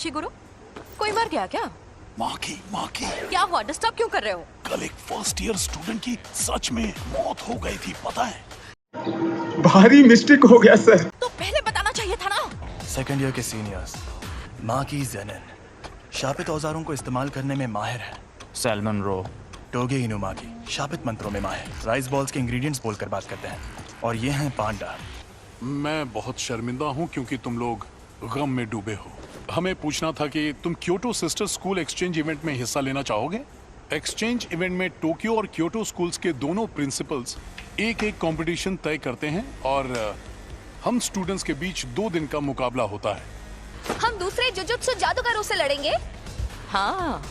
शिगुरु, कोई मर गया क्या? माँ की क्या हुआ? डिस्टर्ब क्यों कर रहे हो? कल एक फर्स्ट ईयर स्टूडेंट की सच में मौत हो गई थी, पता है? भारी मिस्टेक हो गया सर। तो पहले बताना चाहिए था ना। सेकंड ईयर के सीनियर्स माकी जेनन शापित औजारों को इस्तेमाल करने में माहिर है। सैल्मन रो टोगे इनुमाकी शापित मंत्रों में माहिर, राइस बॉल्स के इंग्रेडिएंट्स बोलकर बात करते हैं। और ये हैं पांडा। मैं बहुत शर्मिंदा हूँ क्योंकि तुम लोग गम में डूबे हो। हमें पूछना था कि तुम Kyoto sister school exchange event में हिस्सा लेना चाहोगे? एक्सचेंज इवेंट में टोक्यो और क्योटो स्कूल्स के दोनों प्रिंसिपल्स एक कंपटीशन तय करते हैं और हम स्टूडेंट्स के बीच 2 दिन का मुकाबला होता है। हम दूसरे जुजुत्सु जादूगरों से लड़ेंगे। हाँ,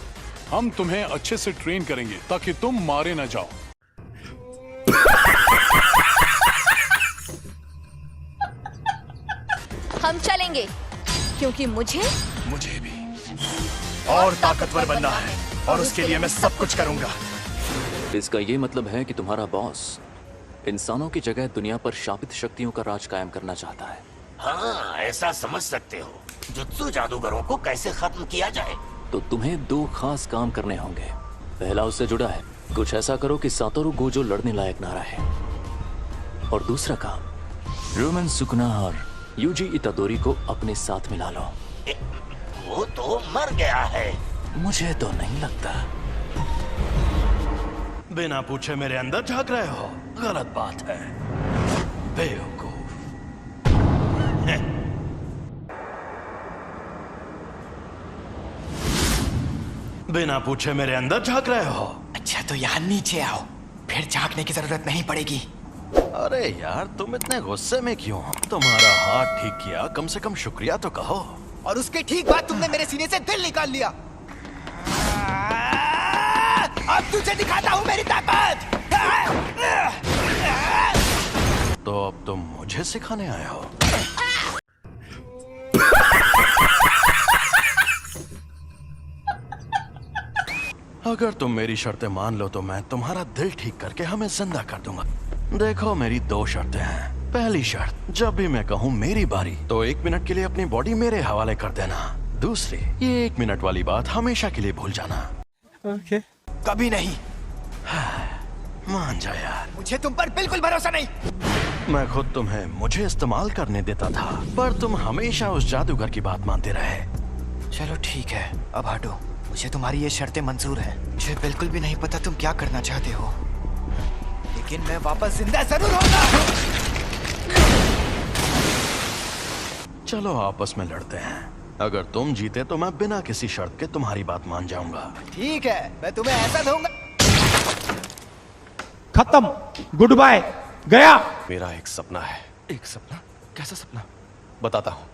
हम तुम्हें अच्छे से ट्रेन करेंगे ताकि तुम मारे न जाओ। हम चलेंगे क्योंकि मुझे भी और ताकतवर बनना है और उसके लिए मैं सब कुछ करूंगा। इसका ये मतलब है कि तुम्हारा बॉस इंसानों की जगह दुनिया पर शापित शक्तियों का राज कायम करना चाहता है। हाँ, ऐसा समझ सकते हो। जुत्सु जादूगरों को कैसे खत्म किया जाए? तो तुम्हें 2 खास काम करने होंगे। पहला उससे जुड़ा है, कुछ ऐसा करो कि सातोरु गोजो लड़ने लायक ना रहे। और दूसरा काम, रोमन सुकुना और यूजी इतादोरी को अपने साथ मिला लो। वो तो मर गया है। मुझे तो नहीं लगता। बिना पूछे मेरे अंदर झांक रहे हो, गलत बात है, बेवकूफ। बिना पूछे मेरे अंदर झांक रहे हो। अच्छा तो यहाँ नीचे आओ, फिर झांकने की जरूरत नहीं पड़ेगी। अरे यार तुम इतने गुस्से में क्यों? तुम्हारा हाथ ठीक किया, कम से कम शुक्रिया तो कहो। और उसके ठीक बाद तुमने मेरे सीने से दिल निकाल लिया। अब तुझे दिखाता हूँ मेरी ताकत। तो अब तुम मुझे सिखाने आए हो? अगर तुम मेरी शर्तें मान लो तो मैं तुम्हारा दिल ठीक करके हमें जिंदा कर दूंगा। देखो मेरी 2 शर्तें हैं। पहली शर्त, जब भी मैं कहूँ मेरी बारी तो 1 मिनट के लिए अपनी बॉडी मेरे हवाले कर देना। दूसरी, ये 1 मिनट वाली बात हमेशा के लिए भूल जाना। ओके। कभी नहीं। मान जा यार। मुझे तुम पर बिल्कुल भरोसा नहीं। मैं खुद तुम्हें मुझे इस्तेमाल करने देता था, पर तुम हमेशा उस जादूगर की बात मानते रहे। चलो ठीक है, अब हटो। मुझे तुम्हारी ये शर्तें मंजूर हैं। मुझे बिल्कुल भी नहीं पता तुम क्या करना चाहते हो, लेकिन मैं वापस जिंदा जरूर होगा। चलो आपस में लड़ते हैं। अगर तुम जीते तो मैं बिना किसी शर्त के तुम्हारी बात मान जाऊंगा। ठीक है, मैं तुम्हें ऐसा दूंगा। खत्म, गुड बाय, गया। मेरा एक सपना है। एक सपना? कैसा सपना? बताता हूँ।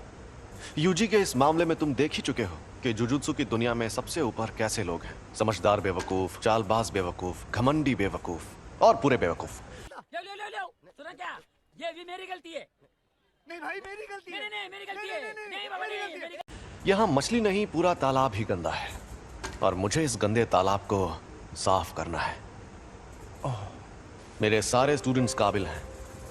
यूजी के इस मामले में तुम देख ही चुके हो कि जुजुत्सु की दुनिया में सबसे ऊपर कैसे लोग हैं। समझदार बेवकूफ, चालबाज बेवकूफ, घमंडी बेवकूफ और पूरे बेवकूफ। सुना क्या? ये भी मेरी गलती है। नहीं भाई, मेरी गलती है। नहीं, मेरी गलती है। नहीं बाबा, नहीं। यहाँ मछली नहीं, पूरा तालाब ही गंदा है और मुझे इस गंदे तालाब को साफ करना है। मेरे सारे स्टूडेंट्स काबिल हैं,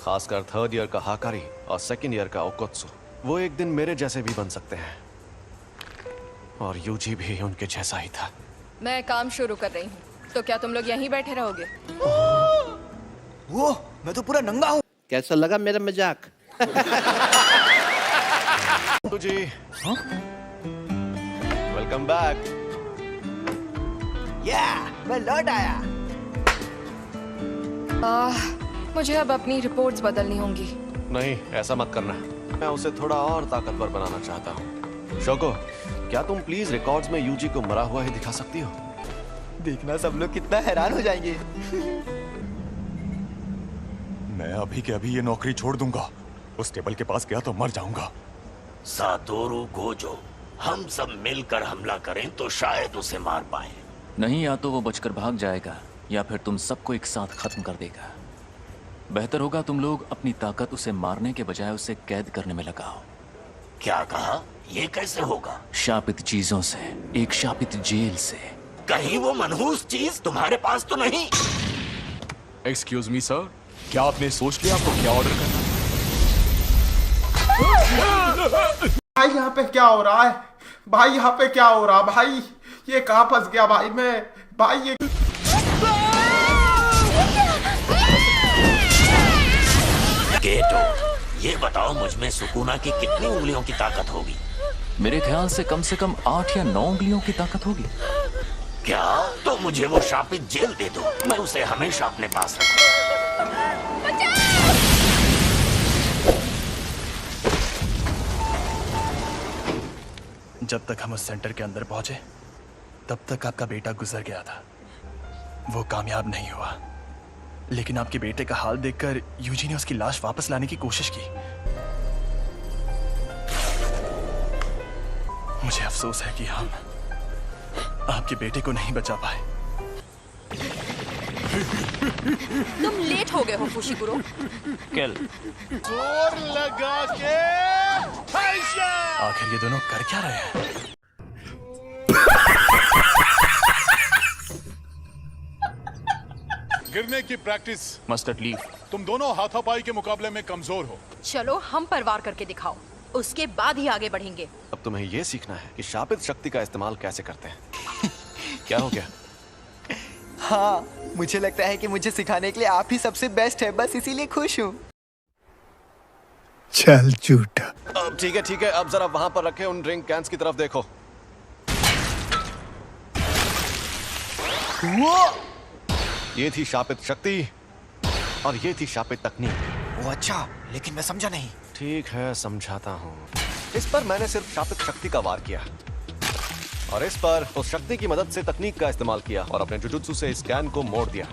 खासकर 3rd ईयर का हाकारी और 2nd ईयर का ओकोत्सु। वो एक दिन मेरे जैसे भी बन सकते हैं और यूजी भी उनके जैसा ही था। मैं काम शुरू कर रही हूँ, तो क्या तुम लोग यहीं बैठे रहोगे? वो मैं तो पूरा नंगा हूँ। कैसा लगा मेरा मजाक? जी वेलकम बैक। मैं लौट आया। मुझे अब अपनी रिपोर्ट्स बदलनी होंगी। नहीं, ऐसा मत करना। मैं उसे थोड़ा और ताकतवर बनाना चाहता हूँ। शोको, क्या तुम प्लीज रिकॉर्ड्स में यूजी को मरा हुआ ही दिखा सकती हो? देखना सब लोग कितना हैरान हो जाएंगे। मैं अभी के अभी ये नौकरी छोड़ दूंगा। उस टेबल के पास गया तो मर जाऊंगा। सातोरु गोजो, हम सब मिलकर हमला करें तो शायद उसे मार पाए। नहीं, या तो वो बचकर भाग जाएगा या फिर तुम सबको एक साथ खत्म कर देगा। बेहतर होगा तुम लोग अपनी ताकत उसे मारने के बजाय उसे कैद करने में लगाओ। क्या कहा? ये कैसे होगा? शापित चीजों से, एक शापित जेल से। कहीं वो मनहूस चीज तुम्हारे पास तो नहीं? एक्सक्यूज मी सर, क्या आपने सोच लिया आपको क्या ऑर्डर करना? यहाँ पे क्या हो रहा है? भाई यहाँ पे क्या हो रहा भाई? ये कहाँ फंस गया भाई मैं? भाई ये गेटो, ये बताओ मुझ में सुकूना की कितनी उंगलियों की ताकत होगी? मेरे ख्याल से कम 8 या 9 उंगलियों की ताकत होगी। क्या? तो मुझे वो शापित जेल दे दो, मैं उसे हमेशा अपने पास रखूं। जब तक हम उस सेंटर के अंदर पहुंचे तब तक आपका बेटा गुजर गया था। वो कामयाब नहीं हुआ, लेकिन आपके बेटे का हाल देखकर यूजी ने उसकी लाश वापस लाने की कोशिश की। मुझे अफसोस है कि हम आपके बेटे को नहीं बचा पाए। तुम लेट हो गए हो फुशिकुरो। केल, जोर लगा के आखिर ये दोनों कर क्या रहे हैं? गिरने की प्रैक्टिस मस्ट एट लीव। तुम दोनों हाथापाई के मुकाबले में कमजोर हो। चलो हम पर वार करके दिखाओ, उसके बाद ही आगे बढ़ेंगे। अब तुम्हें यह सीखना है कि शापित शक्ति का इस्तेमाल कैसे करते हैं। क्या हो गया? हाँ, मुझे लगता है कि मुझे सिखाने के लिए आप ही सबसे बेस्ट है, बस इसीलिए खुश हूँ। चल झूठा। अब ठीक है, अब जरा वहां पर रखे उन ड्रिंक कैंस की तरफ देखो। ये थी शापित शक्ति और ये थी शापित तकनीक। वो अच्छा, लेकिन मैं समझा नहीं। ठीक है, समझाता हूँ। इस पर मैंने सिर्फ शापित शक्ति का वार किया और इस पर उस शक्ति की मदद से तकनीक का इस्तेमाल किया और अपने जुजुत्सु से इस कैन को मोड़ दिया।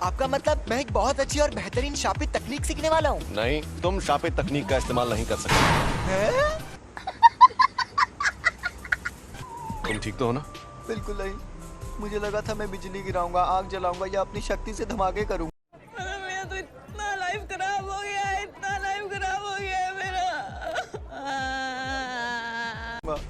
आपका मतलब मैं एक बहुत अच्छी और बेहतरीन शापित तकनीक सीखने वाला हूँ? नहीं, तुम शापित तकनीक का इस्तेमाल नहीं कर सकते। तुम ठीक तो हो ना? बिल्कुल नहीं। मुझे लगा था मैं बिजली गिराऊंगा, आग जलाऊंगा या अपनी शक्ति से धमाके करूंगा। मेरा तो इतना लाइफ खराब हो गया है, इतना लाइफ खराब हो गया है मेरा।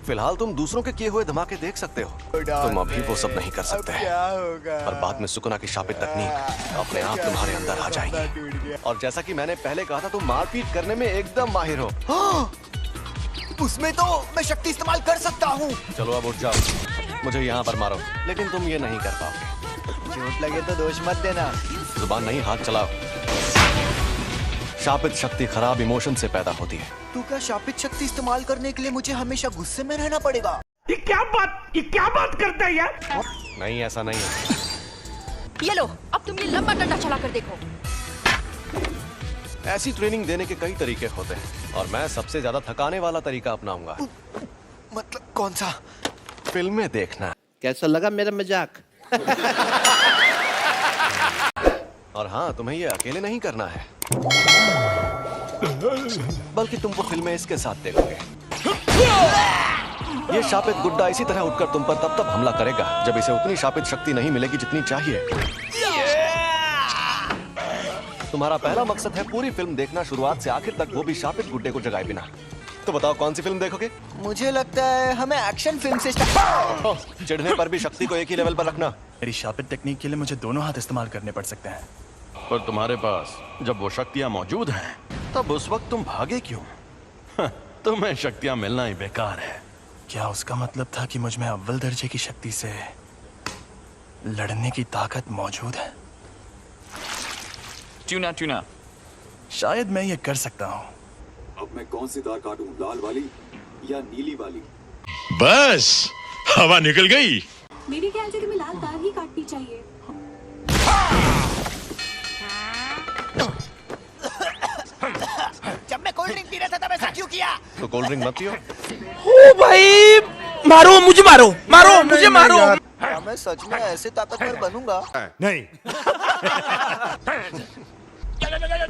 फिलहाल तुम दूसरों के किए हुए धमाके देख सकते हो, तुम अभी वो सब नहीं कर सकते। क्या होगा? और बाद में सुकुना की शापित तकनीक अपने आप तुम्हारे अंदर आ जाएगी। और जैसा कि मैंने पहले कहा था, तुम मारपीट करने में एकदम माहिर हो। उसमें तो मैं शक्ति इस्तेमाल कर सकता हूँ। चलो अब उठ जाओ, मुझे यहाँ पर मारो, लेकिन तुम ये नहीं कर पाओगे। चोट लगे तो दोष मत देना। जुबान नहीं, हाथ चलाओ। शापित शक्ति खराब इमोशन से पैदा होती है। तो क्या शापित शक्ति इस्तेमाल करने के लिए मुझे हमेशा गुस्से में रहना पड़ेगा? ये क्या बात करता है यार? नहीं, ऐसा नहीं है। ये लो, अब तुम ये लंबा डंडा चला कर देखो। ऐसी ट्रेनिंग देने के कई तरीके होते हैं और मैं सबसे ज्यादा थकाने वाला तरीका अपनाऊंगा। मतलब कौन सा? फिल्में देखना। कैसा लगा मेरा मजाक? और हाँ, तुम्हें ये अकेले नहीं करना है, बल्कि तुम वो फिल्में इसके साथ देखोगे। ये शापित गुड्डा इसी तरह उठकर तुम पर तब तक हमला करेगा जब इसे उतनी शापित शक्ति नहीं मिलेगी जितनी चाहिए। तुम्हारा पहला मकसद है पूरी फिल्म देखना, शुरुआत से आखिर तक, वो भी शापित गुड्डे को जगाए बिना। तो बताओ कौन सी फिल्म देखोगे? मुझे लगता है हमें एक्शन फिल्म से स्टार्ट। चिढ़ने पर भी शक्ति को एक ही लेवल पर रखना। मेरी शापित टेक्निक के लिए मुझे दोनों हाथ इस्तेमाल करने पड़ सकते हैं। पर तुम्हारे पास जब वो शक्तियां मौजूद हैं, तब उस वक्त तुम भागे क्यों? तुम्हें शक्तियां मिलना ही बेकार है। क्या उसका मतलब था कि मुझ में अव्वल दर्जे की शक्ति से लड़ने की ताकत मौजूद है? ट्यूना शायद मैं ये कर सकता हूँ। अब मैं कौन सी तार काटूं, लाल वाली या नीली वाली? बस हवा निकल गई। मेरे ख्याल से तुम्हें लाल तार ही काटनी चाहिए। जब मैं कोल्ड ड्रिंक पी रहा था तब ऐसा क्यों किया? तो कोल्ड ड्रिंक मत पियो। ओ भाई, मारो मुझे, मारो मुझे, मारो। क्या मैं सच में ऐसे ताकतवर बनूंगा? नहीं।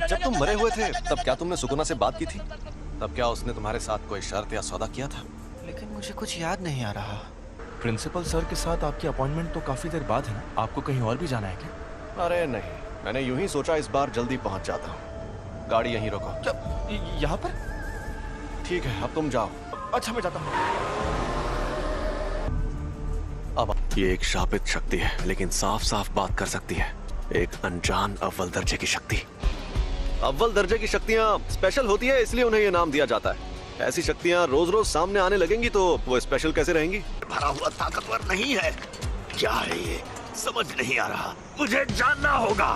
जब तुम मरे हुए थे तब क्या तुमने सुकुना से बात की थी? तब क्या उसने तुम्हारे साथ कोई शर्त या सौदा किया था? लेकिन मुझे कुछ याद नहीं आ रहा। प्रिंसिपल सर के साथ आपकी अपॉइंटमेंट तो काफी देर बाद है ना? आपको कहीं और भी जाना है क्या? अरे नहीं, मैंने यूं ही सोचा इस बार जल्दी पहुंच जाता हूँ। गाड़ी यहीं रोको। यहाँ पर? ठीक है, अब तुम जाओ। अच्छा, मैं जाता हूँ। अब ये एक शापित शक्ति है, लेकिन साफ साफ बात कर सकती है। एक अनजान अव्वल दर्जे की शक्ति। अव्वल दर्जे की शक्तियां स्पेशल होती है, इसलिए उन्हें ये नाम दिया जाता है। ऐसी शक्तियाँ रोज रोज सामने आने लगेंगी तो वो स्पेशल कैसे रहेंगी? भरा हुआ ताकतवर नहीं है। क्या है ये? समझ नहीं आ रहा। मुझे जानना होगा।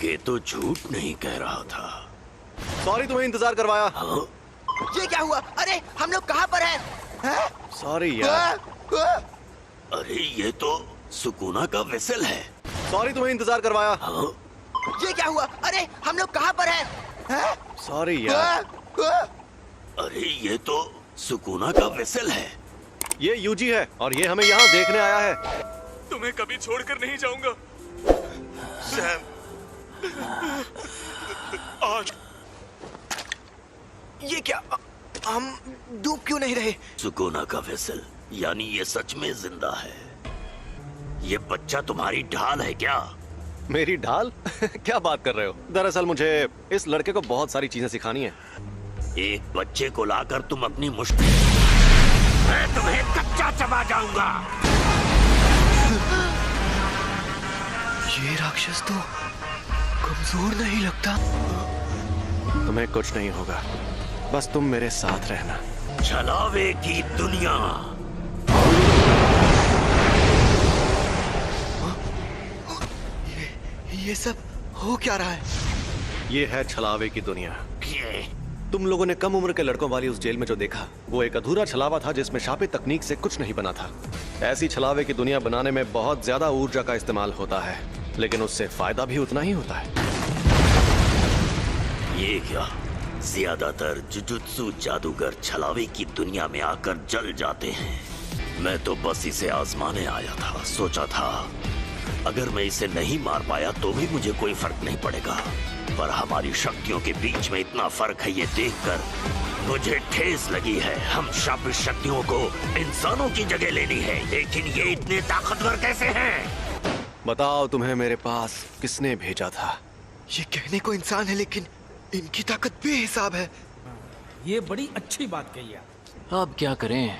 ये तो झूठ नहीं कह रहा था। सॉरी तुम्हें इंतजार करवाया। ये क्या हुआ? अरे हम लोग कहाँ पर हैं? सॉरी यार। अरे ये तो सुकूना का वेसल है। सॉरी तुम्हें इंतजार करवाया। ये क्या हुआ? अरे हम लोग कहाँ पर हैं? सॉरी यार। अरे ये तो सुकूना का वेसल है। ये यूजी है और ये हमें यहाँ देखने आया है। तुम्हें कभी छोड़कर नहीं जाऊंगा सैम। आज ये क्या? हम डूब क्यों नहीं रहे? सुकूना का वेसल, यानी ये सच में जिंदा है। ये बच्चा तुम्हारी ढाल है क्या? मेरी ढाल? क्या बात कर रहे हो? दरअसल मुझे इस लड़के को बहुत सारी चीजें सिखानी है। एक बच्चे को लाकर तुम अपनी मुश्किल, मैं तुम्हें कच्चा चबा जाऊंगा। ये राक्षस तो कमजोर नहीं लगता। तुम्हें कुछ नहीं होगा, बस तुम मेरे साथ रहना। छलावे की दुनिया। ये सब हो क्या रहा है? ये है छलावे की दुनिया। तुम लोगों ने कम उम्र के लड़कों वाली उस जेल में जो देखा, वो एक अधूरा छलावा था जिसमें शापित तकनीक से कुछ नहीं बना था। ऐसी छलावे की दुनिया बनाने में बहुत ज्यादा ऊर्जा का इस्तेमाल होता है, लेकिन उससे फायदा भी उतना ही होता है। ये क्या? ज्यादातर जुजुत्सु जादूगर छलावे की दुनिया में आकर जल जाते हैं। मैं तो बस इसे आजमाने आया था। सोचा था अगर मैं इसे नहीं मार पाया तो भी मुझे कोई फर्क नहीं पड़ेगा, पर हमारी शक्तियों के बीच में इतना फर्क है ये देखकर मुझे ठेस लगी है। हम शापित शक्तियों को इंसानों की जगह लेनी है, लेकिन ये इतने ताकतवर कैसे हैं? बताओ तुम्हें मेरे पास किसने भेजा था? ये कहने को इंसान है लेकिन इनकी ताकत बेहिसाब है। ये बड़ी अच्छी बात कही है। अब क्या करें?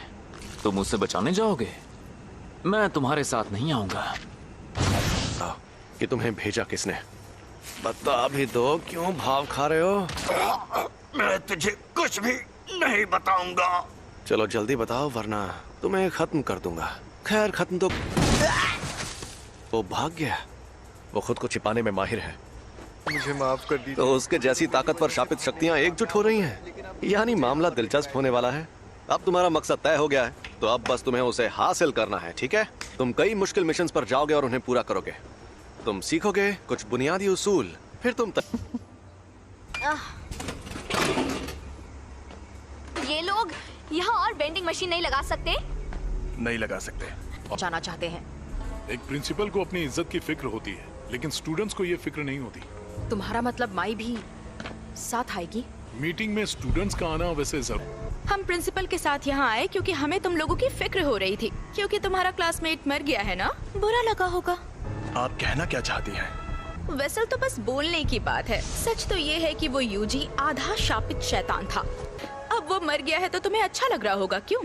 तुम मुझसे बचाने जाओगे? मैं तुम्हारे साथ नहीं आऊंगा। कि तुम्हें भेजा किसने? बता भी दो, क्यों भाव खा रहे हो? मैं तुझे कुछ भी नहीं बताऊंगा। चलो जल्दी बताओ वरना तुम्हें खत्म कर दूंगा। खैर खत्म तो वो भाग गया। वो खुद को छिपाने में माहिर है। मुझे माफ कर दीजिए। तो उसके जैसी ताकतवर शापित शक्तियां एकजुट हो रही हैं। यानी मामला दिलचस्प होने वाला है। अब तुम्हारा मकसद तय हो गया है, तो अब बस तुम्हें उसे हासिल करना है, ठीक है? तुम कई मुश्किल मिशंस पर जाओगे और उन्हें पूरा करोगे। तुम सीखोगे कुछ बुनियादी उसूल, फिर तुम ये लोग यहाँ और बेंडिंग मशीन नहीं लगा सकते? नहीं लगा सकते। जाना चाहते हैं। एक प्रिंसिपल को अपनी इज्जत की फिक्र होती है, लेकिन स्टूडेंट्स को ये फिक्र नहीं होती। तुम्हारा मतलब माई भी साथ आएगी? मीटिंग में स्टूडेंट्स का आना वैसे जरूर। हम प्रिंसिपल के साथ यहाँ आए क्योंकि हमें तुम लोगों की फिक्र हो रही थी, क्योंकि तुम्हारा क्लासमेट मर गया है ना? बुरा लगा होगा। आप कहना क्या चाहती हैं? वेसल तो बस बोलने की बात है। सच तो ये है कि वो यूजी आधा शापित शैतान था। अब वो मर गया है तो तुम्हें अच्छा लग रहा होगा, क्यों?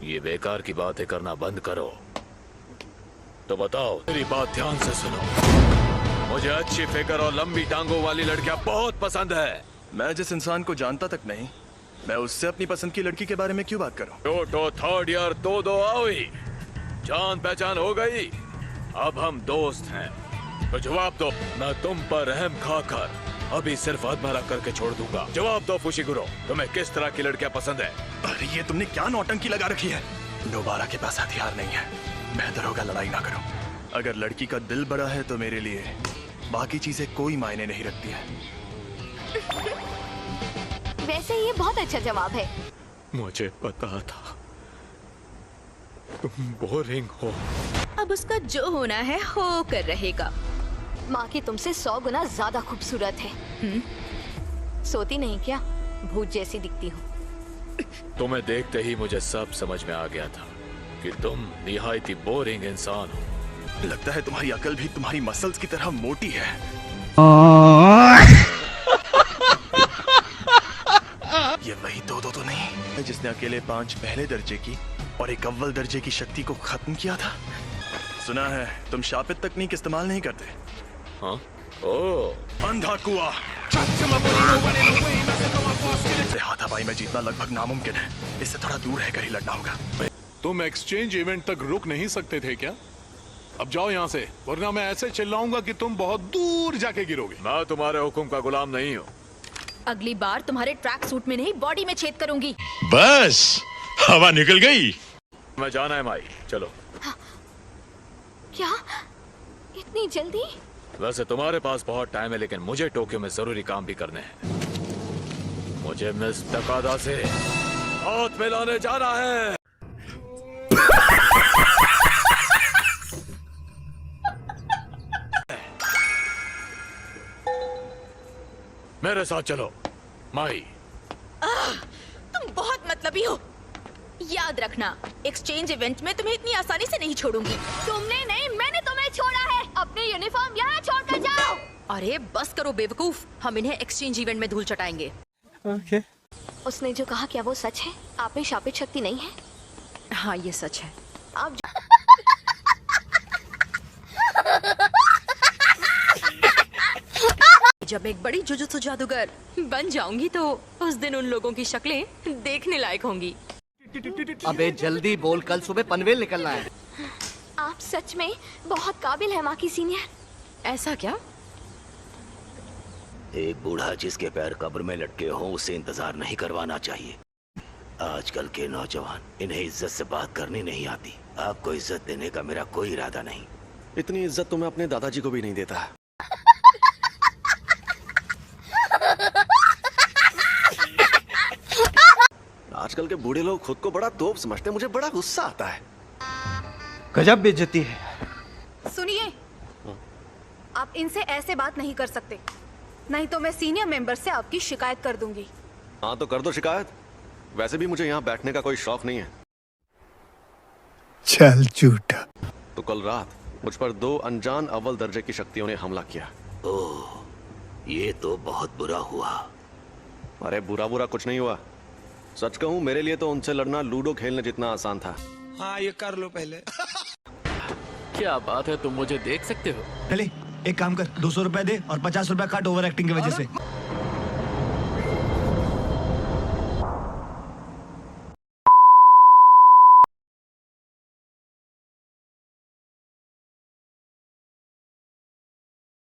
ये बेकार की बातें करना बंद करो। तो बताओ, मेरी बात ध्यान से सुनो। मुझे अच्छी फिगर और लंबी टांगों वाली लड़कियां बहुत पसंद है। मैं जिस इंसान को जानता तक नहीं, मैं उससे अपनी पसंद की लड़की के बारे में क्यों बात करूं? टोटो थर्ड ईयर दो आओई, जान पहचान हो गई। अब हम दोस्त हैं, तो जवाब दो। मैं तुम पर रहम खाकर अभी सिर्फ अधमरा करके छोड़ दूंगा। जवाब दो फुशिगुरो, तुम्हें किस तरह की लड़कियां पसंद है? अरे ये तुमने क्या नौटंकी लगा रखी है? दोबारा के पास हथियार नहीं है, बेहतर होगा लड़ाई ना करो। अगर लड़की का दिल बड़ा है तो मेरे लिए बाकी चीजें कोई मायने नहीं रखती है। वैसे ये बहुत अच्छा जवाब है। मुझे पता था तुम बोरिंग हो। अब उसका जो होना है हो कर रहेगा। माँ की तुमसे 100 गुना ज्यादा खूबसूरत है। सोती नहीं क्या? भूत जैसी दिखती हो। तुम्हें देखते ही मुझे सब समझ में आ गया था कि तुम निहायत ही बोरिंग इंसान हो। लगता है तुम्हारी अकल भी तुम्हारी मसल्स की तरह मोटी है। ये वही दो तो नहीं जिसने अकेले 5 पहले दर्जे की और एक अव्वल दर्जे की शक्ति को खत्म किया था। सुना है तुम शापित तकनीक इस्तेमाल नहीं करते। हाँ? ओह, अंधा कुआ। हाथापाई में जीतना लगभग नामुमकिन है। इससे थोड़ा दूर रहकर ही लड़ना होगा। तुम एक्सचेंज इवेंट तक रुक नहीं सकते थे क्या? अब जाओ यहाँ से, वरना मैं ऐसे चिल्लाऊंगा कि तुम बहुत दूर जाके गिरोगे। मैं तुम्हारे हुक्म का गुलाम नहीं हूँ। अगली बार तुम्हारे ट्रैक सूट में नहीं बॉडी में छेद करूंगी। बस हवा निकल गई। मैं जाना है माई, चलो। क्या इतनी जल्दी? वैसे तुम्हारे पास बहुत टाइम है, लेकिन मुझे टोक्यो में जरूरी काम भी करने हैं। मुझे मिस तकादा से हाथ मिलाने जाना है। मेरे साथ चलो माई। तुम बहुत मतलबी हो। याद रखना, एक्सचेंज इवेंट में तुम्हें इतनी आसानी से नहीं छोड़ूंगी। तुमने नहीं, मैंने तुम्हें छोड़ा है। अपनी यूनिफॉर्म यहाँ छोड़कर जाओ। अरे बस करो बेवकूफ, हम इन्हें एक्सचेंज इवेंट में धूल चटाएंगे। ओके। उसने जो कहा क्या वो सच है? आप में शापित शक्ति नहीं है? हाँ ये सच है। आप जब एक बड़ी जुजुत्सु जादूगर बन जाऊंगी तो उस दिन उन लोगों की शक्लें देखने लायक होंगी। अबे जल्दी बोल, कल सुबह पनवेल निकलना है। आप सच में बहुत काबिल है माँ की सीनियर। ऐसा क्या? एक बूढ़ा जिसके पैर कब्र में लटके हों उसे इंतजार नहीं करवाना चाहिए। आजकल के नौजवान, इन्हें इज्जत से बात करनी नहीं आती। आपको इज्जत देने का मेरा कोई इरादा नहीं। इतनी इज्जत तो मैं अपने दादाजी को भी नहीं देता। आजकल के बूढ़े लोग खुद को बड़ा तोप समझते हैं, मुझे बड़ा गुस्सा आता है। गजब बेइज्जती है। सुनिए, आप इनसे ऐसे बात नहीं कर सकते, नहीं तो मैं सीनियर मेंबर से आपकी शिकायत कर दूंगी। हाँ तो कर दो शिकायत। वैसे भी मुझे यहाँ बैठने का कोई शौक नहीं है। चल झूठा। तो कल रात मुझ पर 2 अनजान अव्वल दर्जे की शक्तियों ने हमला किया। ओह, ये तो बहुत बुरा हुआ। अरे बुरा बुरा कुछ नहीं हुआ। सच कहूँ मेरे लिए तो उनसे लड़ना लूडो खेलने जितना आसान था। हाँ ये कर लो पहले। क्या बात है, तुम मुझे देख सकते हो? चले एक काम कर, 200 रुपए दे और 50 रुपए काट ओवर एक्टिंग की वजह से।